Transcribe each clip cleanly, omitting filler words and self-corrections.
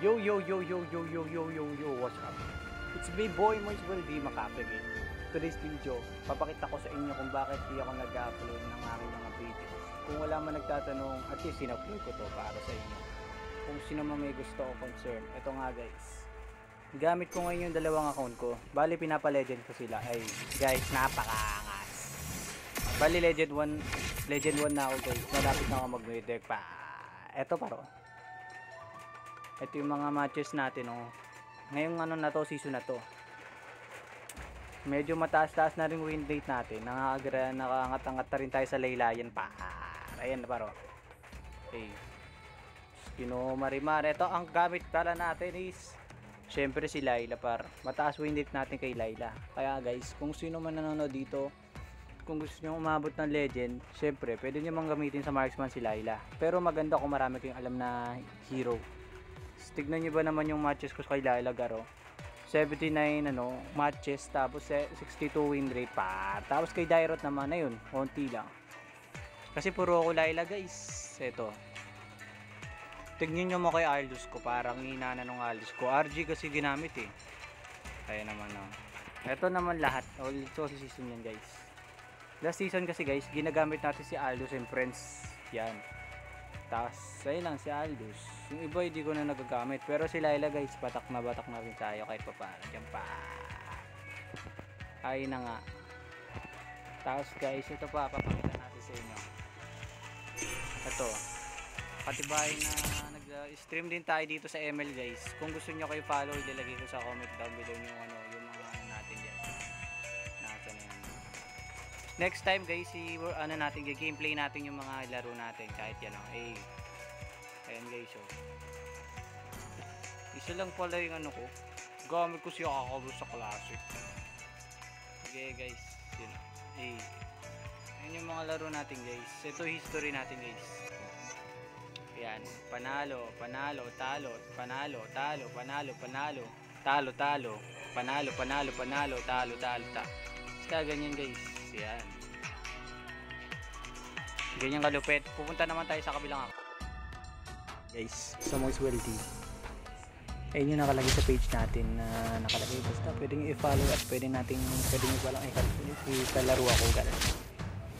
Yo, yo, yo, yo, yo, yo, yo, yo, yo, what's up? It's me, boy, Moise Baldi, Makapig. Today's video, papakita ko sa inyo kung bakit di ako nag-upload ng aking mga videos. Kung wala man nagtatanong, at least in-upload ko to para sa inyo. Kung sino man may gusto o concern, eto nga guys. Gamit ko ngayon yung dalawang account ko. Bali, pinapa-legend ko sila. Ay, guys, napakaangas. Bali, Legend 1 na ako guys. Malapit na ako mag-mythic pa. Eto paro. Ito yung mga matches natin, oh. Ngayong ano na to, season na to. Medyo mataas-taas na rin win rate natin. Nakaangat-angat na rin tayo sa laylayan pa. Ayan na paro. Okay. Kino Marimar. Ito ang gamit pala natin is syempre si Layla par. Mataas win rate natin kay Layla. Kaya guys, kung sino man nanonood dito, kung gusto nyo umabot ng legend, syempre pwede nyo mang gamitin sa marksman si Layla. Pero maganda kung marami kayong alam na hero. Tignan nyo ba naman yung matches ko kay Layla Garo, 79 matches, tapos 62 win rate pa. Tapos kay Dairot naman na yun, konti lang. Kasi puro ako Layla guys. Eto, tignan nyo mo kay Aldous ko, parang hina na nung Aldous ko. RG kasi ginamit eh. Kaya naman eto naman lahat, all season yan guys. Last season kasi guys, ginagamit natin si Aldous and Friends. Yan. Tapos, ayun lang si Aldous. Yung iba hindi ko na nagagamit. Pero si Layla guys, batak na rin tayo kahit pa paano. Diyan pa. Ayun na nga. Tapos guys, ito pa, papakita natin sa inyo. Ito. Katibayan na nag-stream din tayo dito sa ML guys. Kung gusto nyo kayo follow, ilalagay ko sa comment down below yung yung mga natin dyan. Nasa na yan. Next time guys, natin, gameplay natin yung mga laro natin kahit yan ayan guys, isa lang pala yung ko, gamit ko siya kakabro sa classic. Okay guys, yun. Ayan yung mga laro natin guys. Ito history natin guys. Ayan, panalo, talo, panalo, talo, panalo, talo, panalo, talo. Basta ganyan guys. Ayan. Ganyan kalupit. Pupunta naman tayo sa kabilang ako. Guys, sa Moise Baldi. Ayun yung nakalagay sa page natin na nakalagay. Basta pwede nyo i-follow at pwede nyo palang ikalaro ako.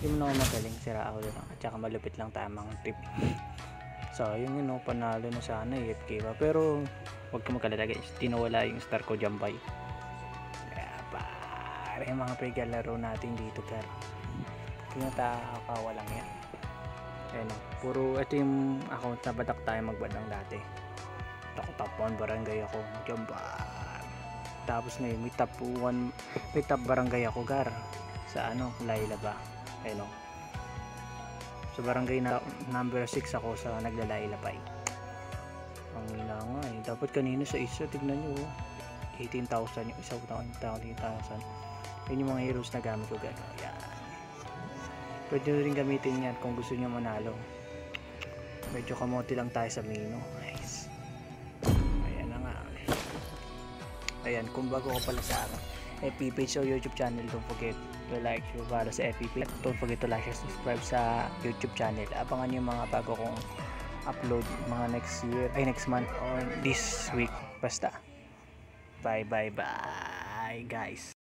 Yung naman magaling, sira ako lang. At saka malupit lang tamang tip. So, yung panalo na sana AFK pa. Pero, huwag ka magkalala guys. Tinawala yung star ko Jambay. Yung mga pre-laro natin dito pero pinatakawa lang yan. Ayan puro ito yung account na batak tayo magbandang dati. Ako top 1 barangay ako Jamban. Tapos ngayon may top barangay ako gar sa Layla ba. Ayan sa barangay na number 6 ako sa naglalayla pa ang ina nga dapat kanina sa isa tignan nyo 18,000 yung isa 18,000. Yun yung mga heroes na gamit ko gano'n. Yan. Pwede nyo rin gamitin yan kung gusto nyo manalo. Medyo kamote lang tayo sa mino. Nice. Ayan na nga. Ayan, kung bago ka pala sa FP page o YouTube channel, don't forget to like, share para sa FP page. Don't forget to like and subscribe sa YouTube channel. Abangan yung mga bago kong upload mga next month or this week. Basta. Bye guys.